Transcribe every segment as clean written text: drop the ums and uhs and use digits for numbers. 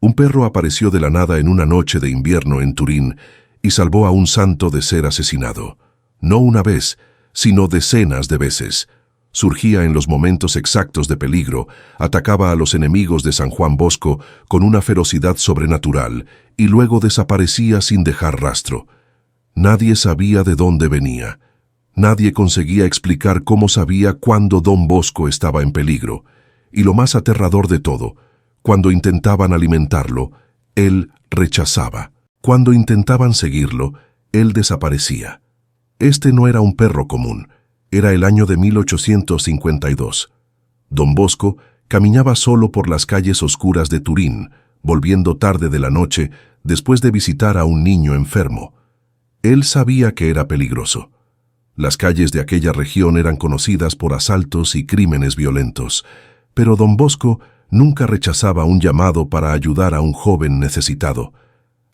Un perro apareció de la nada en una noche de invierno en Turín y salvó a un santo de ser asesinado. No una vez, sino decenas de veces. Surgía en los momentos exactos de peligro, atacaba a los enemigos de San Juan Bosco con una ferocidad sobrenatural y luego desaparecía sin dejar rastro. Nadie sabía de dónde venía. Nadie conseguía explicar cómo sabía cuándo Don Bosco estaba en peligro. Y lo más aterrador de todo, cuando intentaban alimentarlo, él rechazaba. Cuando intentaban seguirlo, él desaparecía. Este no era un perro común. Era el año de 1852. Don Bosco caminaba solo por las calles oscuras de Turín, volviendo tarde de la noche después de visitar a un niño enfermo. Él sabía que era peligroso. Las calles de aquella región eran conocidas por asaltos y crímenes violentos, pero Don Bosco nunca rechazaba un llamado para ayudar a un joven necesitado.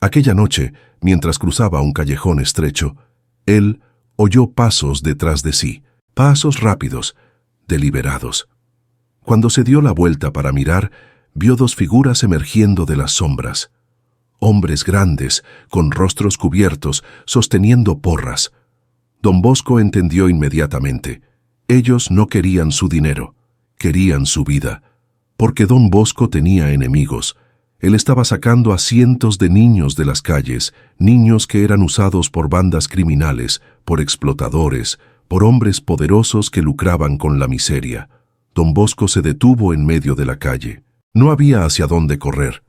Aquella noche, mientras cruzaba un callejón estrecho, él oyó pasos detrás de sí, pasos rápidos, deliberados. Cuando se dio la vuelta para mirar, vio dos figuras emergiendo de las sombras. Hombres grandes, con rostros cubiertos, sosteniendo porras. Don Bosco entendió inmediatamente. Ellos no querían su dinero, querían su vida. Porque Don Bosco tenía enemigos. Él estaba sacando a cientos de niños de las calles, niños que eran usados por bandas criminales, por explotadores, por hombres poderosos que lucraban con la miseria. Don Bosco se detuvo en medio de la calle. No había hacia dónde correr.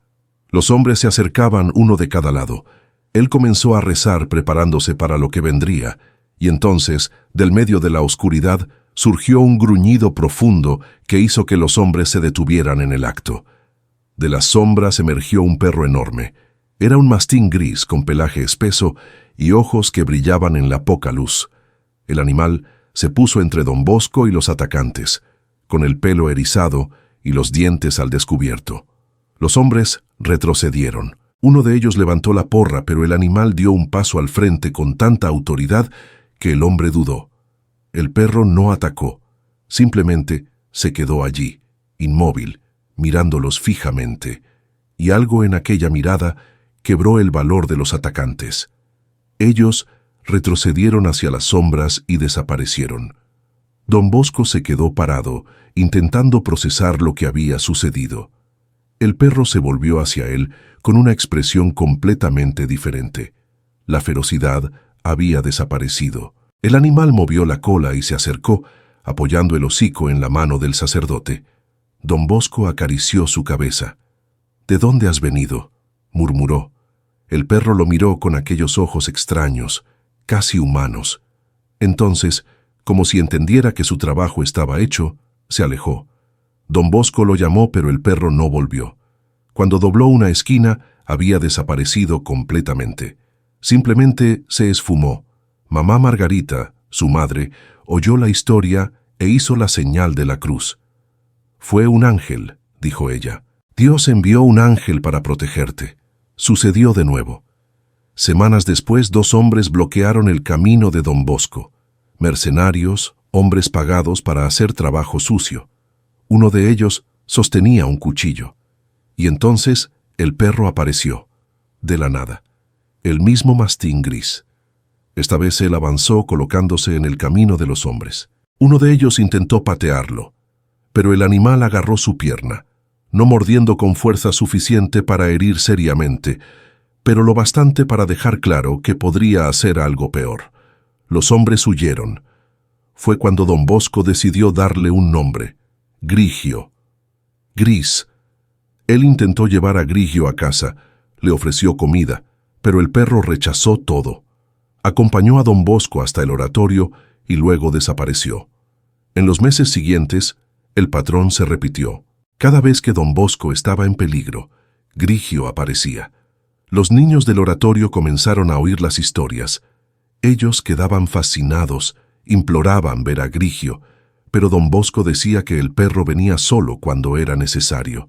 Los hombres se acercaban uno de cada lado. Él comenzó a rezar preparándose para lo que vendría, y entonces, del medio de la oscuridad, surgió un gruñido profundo que hizo que los hombres se detuvieran en el acto. De las sombras emergió un perro enorme. Era un mastín gris con pelaje espeso y ojos que brillaban en la poca luz. El animal se puso entre Don Bosco y los atacantes, con el pelo erizado y los dientes al descubierto. Los hombres retrocedieron. Uno de ellos levantó la porra, pero el animal dio un paso al frente con tanta autoridad que el hombre dudó. El perro no atacó, simplemente se quedó allí, inmóvil, mirándolos fijamente, y algo en aquella mirada quebró el valor de los atacantes. Ellos retrocedieron hacia las sombras y desaparecieron. Don Bosco se quedó parado, intentando procesar lo que había sucedido. El perro se volvió hacia él con una expresión completamente diferente. La ferocidad había desaparecido. El animal movió la cola y se acercó, apoyando el hocico en la mano del sacerdote. Don Bosco acarició su cabeza. «¿De dónde has venido?», murmuró. El perro lo miró con aquellos ojos extraños, casi humanos. Entonces, como si entendiera que su trabajo estaba hecho, se alejó. Don Bosco lo llamó, pero el perro no volvió. Cuando dobló una esquina, había desaparecido completamente. Simplemente se esfumó. Mamá Margarita, su madre, oyó la historia e hizo la señal de la cruz. «Fue un ángel», dijo ella. «Dios envió un ángel para protegerte». Sucedió de nuevo. Semanas después, dos hombres bloquearon el camino de Don Bosco. Mercenarios, hombres pagados para hacer trabajo sucio. Uno de ellos sostenía un cuchillo. Y entonces el perro apareció, de la nada. El mismo mastín gris. Esta vez él avanzó colocándose en el camino de los hombres. Uno de ellos intentó patearlo, pero el animal agarró su pierna, no mordiendo con fuerza suficiente para herir seriamente, pero lo bastante para dejar claro que podría hacer algo peor. Los hombres huyeron. Fue cuando Don Bosco decidió darle un nombre: Grigio. Gris. Él intentó llevar a Grigio a casa, le ofreció comida, pero el perro rechazó todo. Acompañó a Don Bosco hasta el oratorio y luego desapareció. En los meses siguientes, el patrón se repitió. Cada vez que Don Bosco estaba en peligro, Grigio aparecía. Los niños del oratorio comenzaron a oír las historias. Ellos quedaban fascinados, imploraban ver a Grigio, pero Don Bosco decía que el perro venía solo cuando era necesario.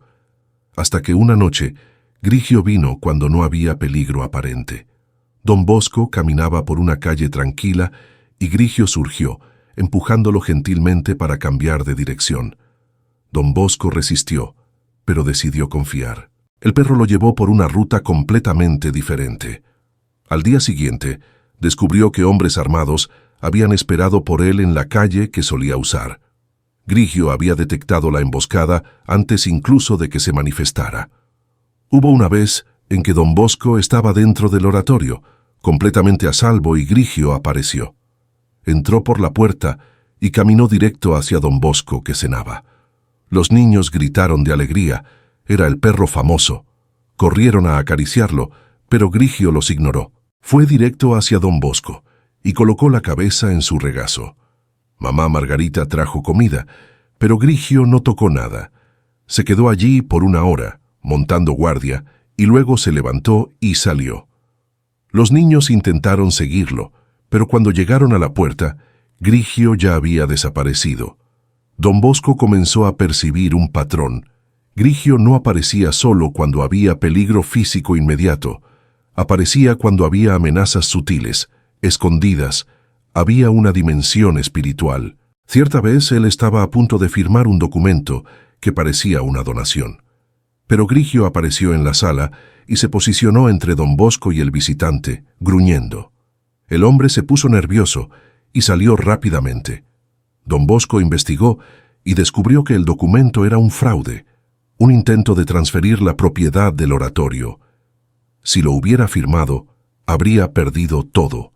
Hasta que una noche, Grigio vino cuando no había peligro aparente. Don Bosco caminaba por una calle tranquila y Grigio surgió, empujándolo gentilmente para cambiar de dirección. Don Bosco resistió, pero decidió confiar. El perro lo llevó por una ruta completamente diferente. Al día siguiente, descubrió que hombres armados habían esperado por él en la calle que solía usar. Grigio había detectado la emboscada antes incluso de que se manifestara. Hubo una vez en que don Bosco estaba dentro del oratorio, completamente a salvo, y Grigio apareció. Entró por la puerta y caminó directo hacia don Bosco, que cenaba. Los niños gritaron de alegría. Era el perro famoso. Corrieron a acariciarlo, pero Grigio los ignoró. Fue directo hacia don Bosco y colocó la cabeza en su regazo. Mamá Margarita trajo comida, pero Grigio no tocó nada. Se quedó allí por una hora, montando guardia, y luego se levantó y salió. Los niños intentaron seguirlo, pero cuando llegaron a la puerta, Grigio ya había desaparecido. Don Bosco comenzó a percibir un patrón. Grigio no aparecía solo cuando había peligro físico inmediato. Aparecía cuando había amenazas sutiles, escondidas. Había una dimensión espiritual. Cierta vez él estaba a punto de firmar un documento que parecía una donación. Pero Grigio apareció en la sala y se posicionó entre don Bosco y el visitante, gruñendo. El hombre se puso nervioso y salió rápidamente. Don Bosco investigó y descubrió que el documento era un fraude, un intento de transferir la propiedad del oratorio. Si lo hubiera firmado, habría perdido todo.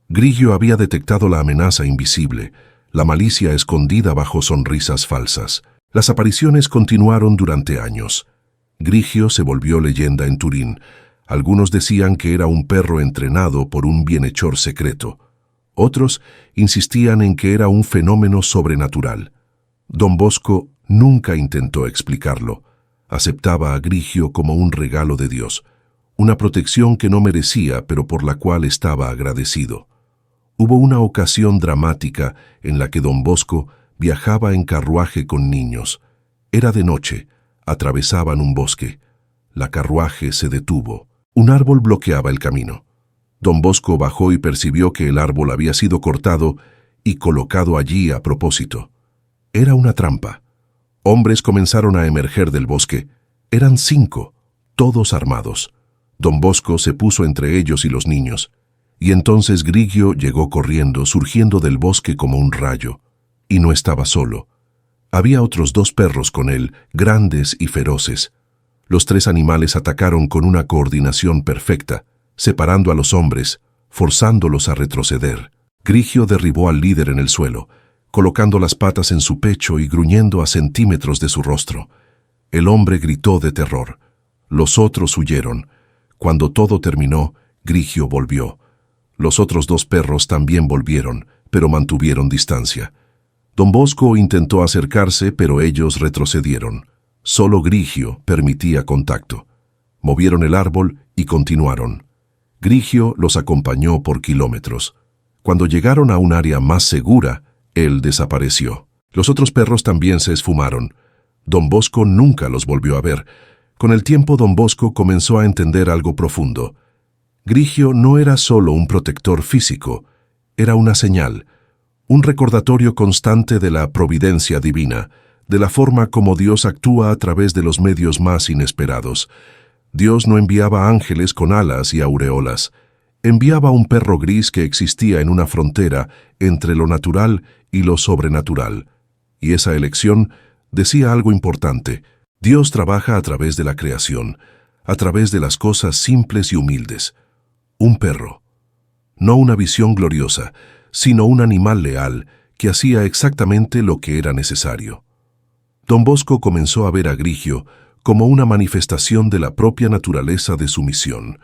Grigio había detectado la amenaza invisible, la malicia escondida bajo sonrisas falsas. Las apariciones continuaron durante años. Grigio se volvió leyenda en Turín. Algunos decían que era un perro entrenado por un bienhechor secreto. Otros insistían en que era un fenómeno sobrenatural. Don Bosco nunca intentó explicarlo. Aceptaba a Grigio como un regalo de Dios, una protección que no merecía, pero por la cual estaba agradecido. Hubo una ocasión dramática en la que don Bosco viajaba en carruaje con niños. Era de noche, atravesaban un bosque. La carruaje se detuvo. Un árbol bloqueaba el camino. Don Bosco bajó y percibió que el árbol había sido cortado y colocado allí a propósito. Era una trampa. Hombres comenzaron a emerger del bosque. Eran 5, todos armados. Don Bosco se puso entre ellos y los niños. Y entonces Grigio llegó corriendo, surgiendo del bosque como un rayo. Y no estaba solo. Había otros 2 perros con él, grandes y feroces. Los 3 animales atacaron con una coordinación perfecta, separando a los hombres, forzándolos a retroceder. Grigio derribó al líder en el suelo, colocando las patas en su pecho y gruñendo a centímetros de su rostro. El hombre gritó de terror. Los otros huyeron. Cuando todo terminó, Grigio volvió. Los otros 2 perros también volvieron, pero mantuvieron distancia. Don Bosco intentó acercarse, pero ellos retrocedieron. Solo Grigio permitía contacto. Movieron el árbol y continuaron. Grigio los acompañó por kilómetros. Cuando llegaron a un área más segura, él desapareció. Los otros perros también se esfumaron. Don Bosco nunca los volvió a ver. Con el tiempo don Bosco comenzó a entender algo profundo. Grigio no era solo un protector físico, era una señal, un recordatorio constante de la providencia divina, de la forma como Dios actúa a través de los medios más inesperados. Dios no enviaba ángeles con alas y aureolas, enviaba un perro gris que existía en una frontera entre lo natural y lo sobrenatural. Y esa elección decía algo importante. Dios trabaja a través de la creación, a través de las cosas simples y humildes. Un perro. No una visión gloriosa, sino un animal leal que hacía exactamente lo que era necesario. Don Bosco comenzó a ver a Grigio como una manifestación de la propia naturaleza de su misión.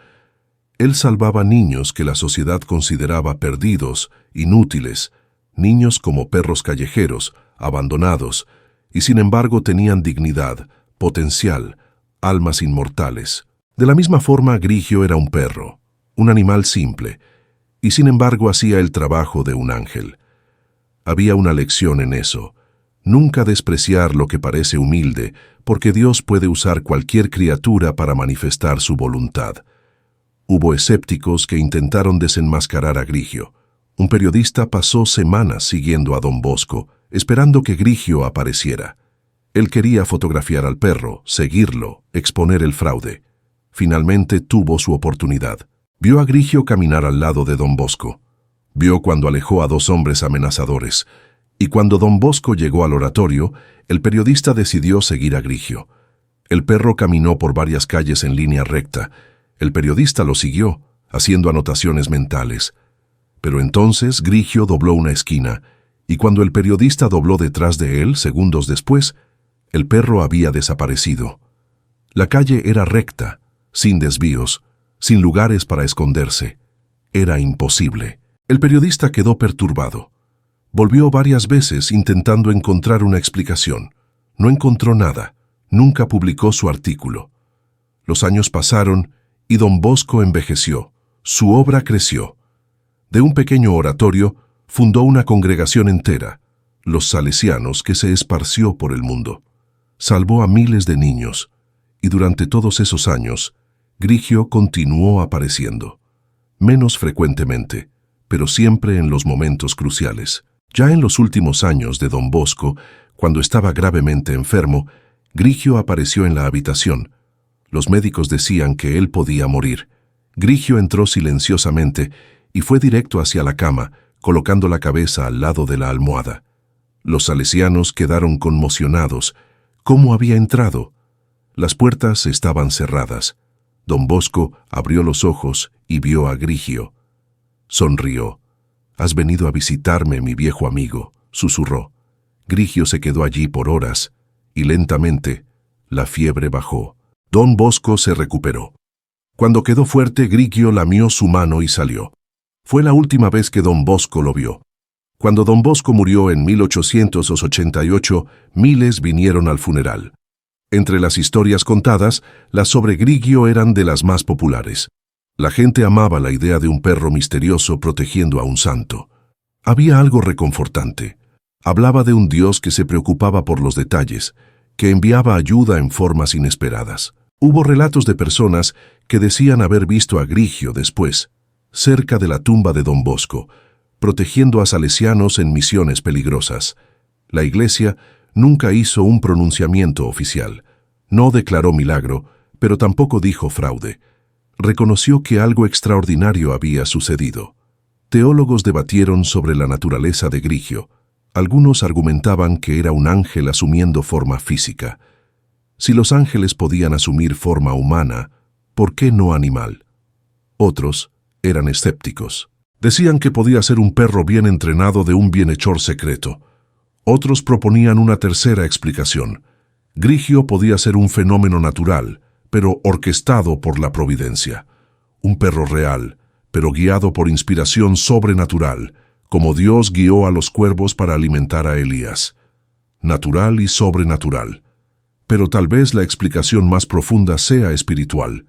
Él salvaba niños que la sociedad consideraba perdidos, inútiles, niños como perros callejeros, abandonados, y sin embargo tenían dignidad, potencial, almas inmortales. De la misma forma, Grigio era un perro, un animal simple, y sin embargo hacía el trabajo de un ángel. Había una lección en eso. Nunca despreciar lo que parece humilde, porque Dios puede usar cualquier criatura para manifestar su voluntad. Hubo escépticos que intentaron desenmascarar a Grigio. Un periodista pasó semanas siguiendo a don Bosco, esperando que Grigio apareciera. Él quería fotografiar al perro, seguirlo, exponer el fraude. Finalmente tuvo su oportunidad. Vio a Grigio caminar al lado de don Bosco. Vio cuando alejó a dos hombres amenazadores. Y cuando don Bosco llegó al oratorio, el periodista decidió seguir a Grigio. El perro caminó por varias calles en línea recta. El periodista lo siguió, haciendo anotaciones mentales. Pero entonces Grigio dobló una esquina, y cuando el periodista dobló detrás de él, segundos después, el perro había desaparecido. La calle era recta, sin desvíos, sin lugares para esconderse. Era imposible. El periodista quedó perturbado. Volvió varias veces intentando encontrar una explicación. No encontró nada. Nunca publicó su artículo. Los años pasaron y don Bosco envejeció. Su obra creció. De un pequeño oratorio fundó una congregación entera, los salesianos, que se esparció por el mundo. Salvó a miles de niños, y durante todos esos años, Grigio continuó apareciendo. Menos frecuentemente, pero siempre en los momentos cruciales. Ya en los últimos años de don Bosco, cuando estaba gravemente enfermo, Grigio apareció en la habitación. Los médicos decían que él podía morir. Grigio entró silenciosamente y fue directo hacia la cama, colocando la cabeza al lado de la almohada. Los salesianos quedaron conmocionados. ¿Cómo había entrado? Las puertas estaban cerradas. Don Bosco abrió los ojos y vio a Grigio. Sonrió. «Has venido a visitarme, mi viejo amigo», susurró. Grigio se quedó allí por horas, y lentamente la fiebre bajó. Don Bosco se recuperó. Cuando quedó fuerte, Grigio lamió su mano y salió. Fue la última vez que don Bosco lo vio. Cuando don Bosco murió en 1888, miles vinieron al funeral. Entre las historias contadas, las sobre Grigio eran de las más populares. La gente amaba la idea de un perro misterioso protegiendo a un santo. Había algo reconfortante. Hablaba de un Dios que se preocupaba por los detalles, que enviaba ayuda en formas inesperadas. Hubo relatos de personas que decían haber visto a Grigio después, cerca de la tumba de don Bosco, protegiendo a salesianos en misiones peligrosas. La Iglesia nunca hizo un pronunciamiento oficial. No declaró milagro, pero tampoco dijo fraude. Reconoció que algo extraordinario había sucedido. Teólogos debatieron sobre la naturaleza de Grigio. Algunos argumentaban que era un ángel asumiendo forma física. Si los ángeles podían asumir forma humana, ¿por qué no animal? Otros eran escépticos. Decían que podía ser un perro bien entrenado de un bienhechor secreto. Otros proponían una tercera explicación. Grigio podía ser un fenómeno natural, pero orquestado por la providencia. Un perro real, pero guiado por inspiración sobrenatural, como Dios guió a los cuervos para alimentar a Elías. Natural y sobrenatural. Pero tal vez la explicación más profunda sea espiritual.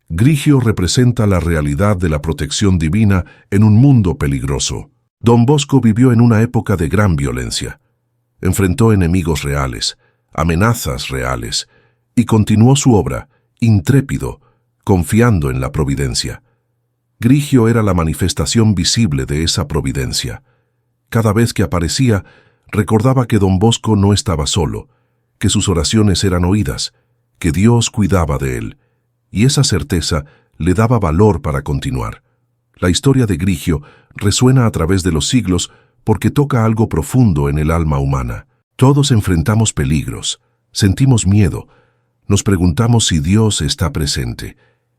Grigio representa la realidad de la protección divina en un mundo peligroso. Don Bosco vivió en una época de gran violencia. Enfrentó enemigos reales, amenazas reales, y continuó su obra, intrépido, confiando en la providencia. Grigio era la manifestación visible de esa providencia. Cada vez que aparecía, recordaba que don Bosco no estaba solo, que sus oraciones eran oídas, que Dios cuidaba de él, y esa certeza le daba valor para continuar. La historia de Grigio resuena a través de los siglos porque toca algo profundo en el alma humana. Todos enfrentamos peligros, sentimos miedo, nos preguntamos si Dios está presente,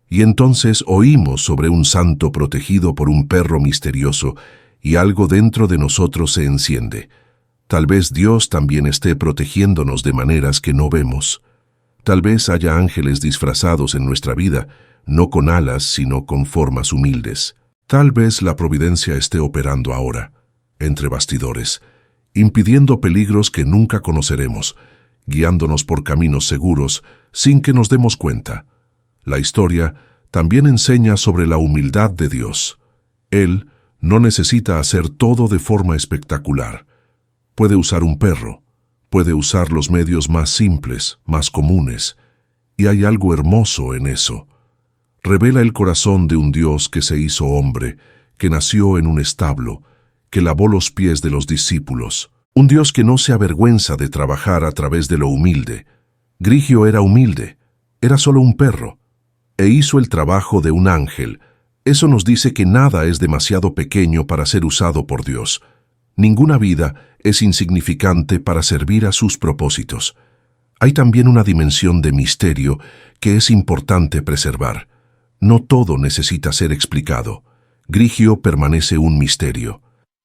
y entonces oímos sobre un santo protegido por un perro misterioso y algo dentro de nosotros se enciende. Tal vez Dios también esté protegiéndonos de maneras que no vemos. Tal vez haya ángeles disfrazados en nuestra vida, no con alas, sino con formas humildes. Tal vez la providencia esté operando ahora, entre bastidores, impidiendo peligros que nunca conoceremos, guiándonos por caminos seguros sin que nos demos cuenta. La historia también enseña sobre la humildad de Dios. Él no necesita hacer todo de forma espectacular. Puede usar un perro, puede usar los medios más simples, más comunes, y hay algo hermoso en eso. Revela el corazón de un Dios que se hizo hombre, que nació en un establo, que lavó los pies de los discípulos, Un Dios que no se avergüenza de trabajar a través de lo humilde. Grigio era humilde, era solo un perro, e hizo el trabajo de un ángel. Eso nos dice que nada es demasiado pequeño para ser usado por Dios. Ninguna vida es insignificante para servir a sus propósitos. Hay también una dimensión de misterio que es importante preservar. No todo necesita ser explicado. Grigio permanece un misterio.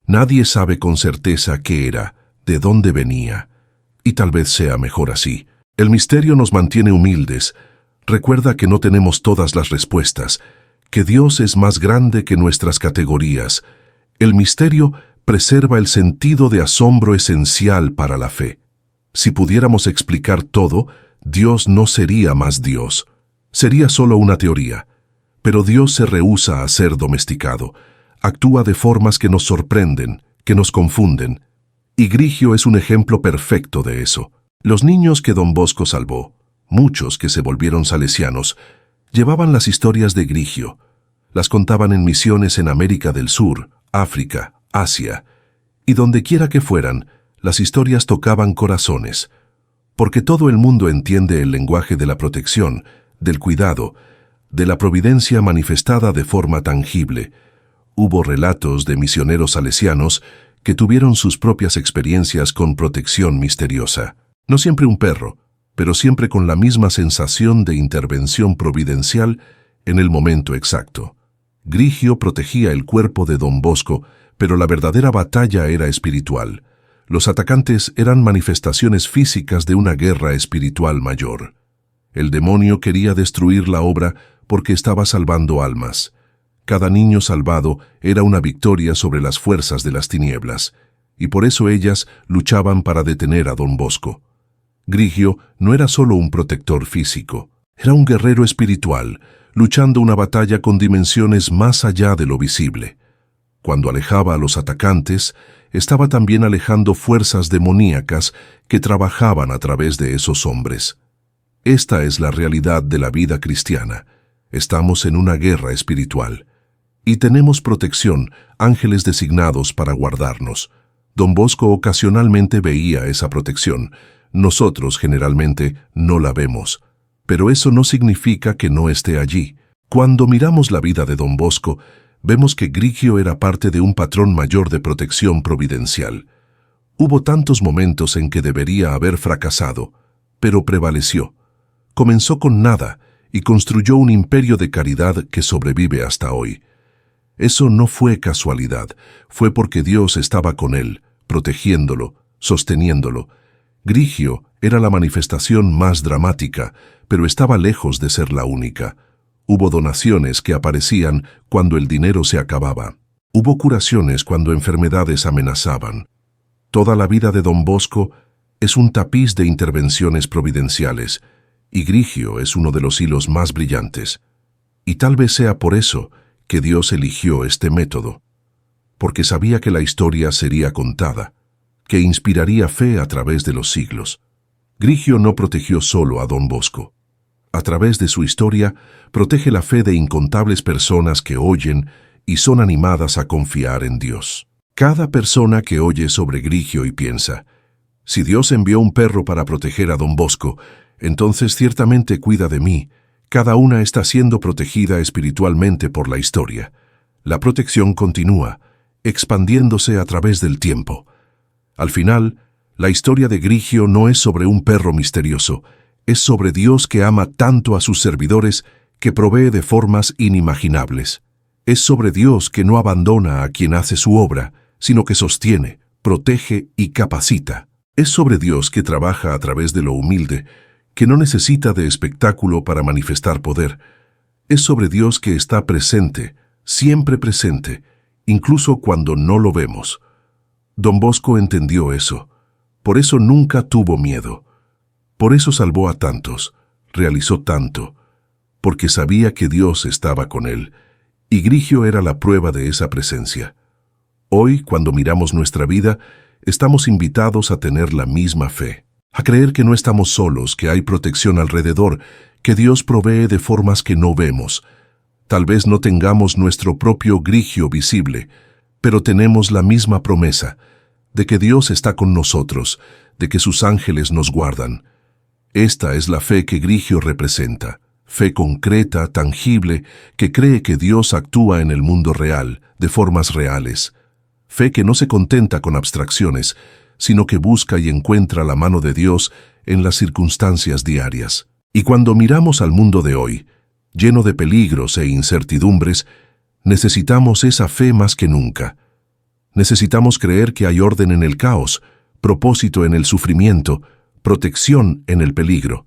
Nadie sabe con certeza qué era, de dónde venía. Y tal vez sea mejor así. El misterio nos mantiene humildes. Recuerda que no tenemos todas las respuestas, que Dios es más grande que nuestras categorías. El misterio preserva el sentido de asombro esencial para la fe. Si pudiéramos explicar todo, Dios no sería más Dios. Sería solo una teoría. Pero Dios se rehúsa a ser domesticado. Actúa de formas que nos sorprenden, que nos confunden. Y Grigio es un ejemplo perfecto de eso. Los niños que Don Bosco salvó, muchos que se volvieron salesianos, llevaban las historias de Grigio. Las contaban en misiones en América del Sur, África, Asia. Y donde quiera que fueran, las historias tocaban corazones. Porque todo el mundo entiende el lenguaje de la protección, del cuidado, de la providencia manifestada de forma tangible. Hubo relatos de misioneros salesianos que tuvieron sus propias experiencias con protección misteriosa. No siempre un perro, pero siempre con la misma sensación de intervención providencial en el momento exacto. Grigio protegía el cuerpo de Don Bosco, pero la verdadera batalla era espiritual. Los atacantes eran manifestaciones físicas de una guerra espiritual mayor. El demonio quería destruir la obra porque estaba salvando almas. Cada niño salvado era una victoria sobre las fuerzas de las tinieblas, y por eso ellas luchaban para detener a Don Bosco. Grigio no era solo un protector físico, era un guerrero espiritual, luchando una batalla con dimensiones más allá de lo visible. Cuando alejaba a los atacantes, estaba también alejando fuerzas demoníacas que trabajaban a través de esos hombres. Esta es la realidad de la vida cristiana. Estamos en una guerra espiritual. Y tenemos protección, ángeles designados para guardarnos. Don Bosco ocasionalmente veía esa protección. Nosotros generalmente no la vemos. Pero eso no significa que no esté allí. Cuando miramos la vida de Don Bosco, vemos que Grigio era parte de un patrón mayor de protección providencial. Hubo tantos momentos en que debería haber fracasado, pero prevaleció. Comenzó con nada y construyó un imperio de caridad que sobrevive hasta hoy. Eso no fue casualidad, fue porque Dios estaba con él, protegiéndolo, sosteniéndolo. Grigio era la manifestación más dramática, pero estaba lejos de ser la única. Hubo donaciones que aparecían cuando el dinero se acababa. Hubo curaciones cuando enfermedades amenazaban. Toda la vida de Don Bosco es un tapiz de intervenciones providenciales, y Grigio es uno de los hilos más brillantes. Y tal vez sea por eso que Dios eligió este método, porque sabía que la historia sería contada, que inspiraría fe a través de los siglos. Grigio no protegió solo a Don Bosco. A través de su historia, protege la fe de incontables personas que oyen y son animadas a confiar en Dios. Cada persona que oye sobre Grigio y piensa, si Dios envió un perro para proteger a Don Bosco, entonces ciertamente cuida de mí. Cada una está siendo protegida espiritualmente por la historia. La protección continúa, expandiéndose a través del tiempo. Al final, la historia de Grigio no es sobre un perro misterioso, es sobre Dios que ama tanto a sus servidores que provee de formas inimaginables. Es sobre Dios que no abandona a quien hace su obra, sino que sostiene, protege y capacita. Es sobre Dios que trabaja a través de lo humilde, que no necesita de espectáculo para manifestar poder. Es sobre Dios que está presente, siempre presente, incluso cuando no lo vemos. Don Bosco entendió eso. Por eso nunca tuvo miedo. Por eso salvó a tantos, realizó tanto, porque sabía que Dios estaba con él, y Grigio era la prueba de esa presencia. Hoy, cuando miramos nuestra vida, estamos invitados a tener la misma fe, a creer que no estamos solos, que hay protección alrededor, que Dios provee de formas que no vemos. Tal vez no tengamos nuestro propio Grigio visible, pero tenemos la misma promesa. de que Dios está con nosotros, de que sus ángeles nos guardan. Esta es la fe que Grigio representa, fe concreta, tangible, que cree que Dios actúa en el mundo real, de formas reales. Fe que no se contenta con abstracciones, sino que busca y encuentra la mano de Dios en las circunstancias diarias. Y cuando miramos al mundo de hoy, lleno de peligros e incertidumbres, necesitamos esa fe más que nunca. Necesitamos creer que hay orden en el caos, propósito en el sufrimiento, protección en el peligro.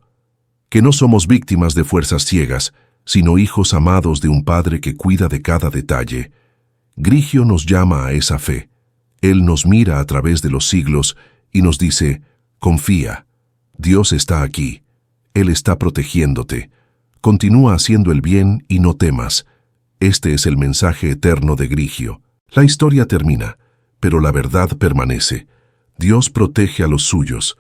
Que no somos víctimas de fuerzas ciegas, sino hijos amados de un Padre que cuida de cada detalle. Grigio nos llama a esa fe. Él nos mira a través de los siglos y nos dice, confía, Dios está aquí, Él está protegiéndote. Continúa haciendo el bien y no temas. Este es el mensaje eterno de Grigio. La historia termina, pero la verdad permanece. Dios protege a los suyos.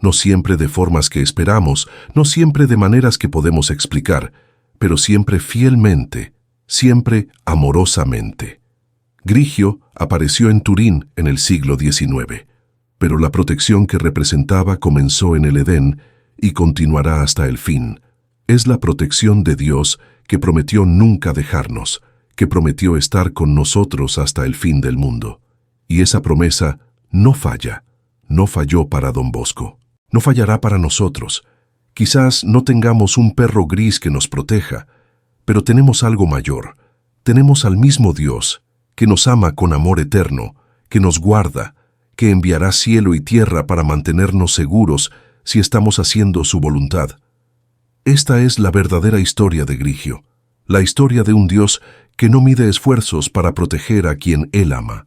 No siempre de formas que esperamos, no siempre de maneras que podemos explicar, pero siempre fielmente, siempre amorosamente. Grigio apareció en Turín en el siglo XIX, pero la protección que representaba comenzó en el Edén y continuará hasta el fin. Es la protección de Dios que prometió nunca dejarnos, que prometió estar con nosotros hasta el fin del mundo. Y esa promesa no falla, no falló para Don Bosco, no fallará para nosotros. Quizás no tengamos un perro gris que nos proteja, pero tenemos algo mayor. Tenemos al mismo Dios, que nos ama con amor eterno, que nos guarda, que enviará cielo y tierra para mantenernos seguros si estamos haciendo su voluntad. Esta es la verdadera historia de Grigio, la historia de un Dios que no mide esfuerzos para proteger a quien Él ama.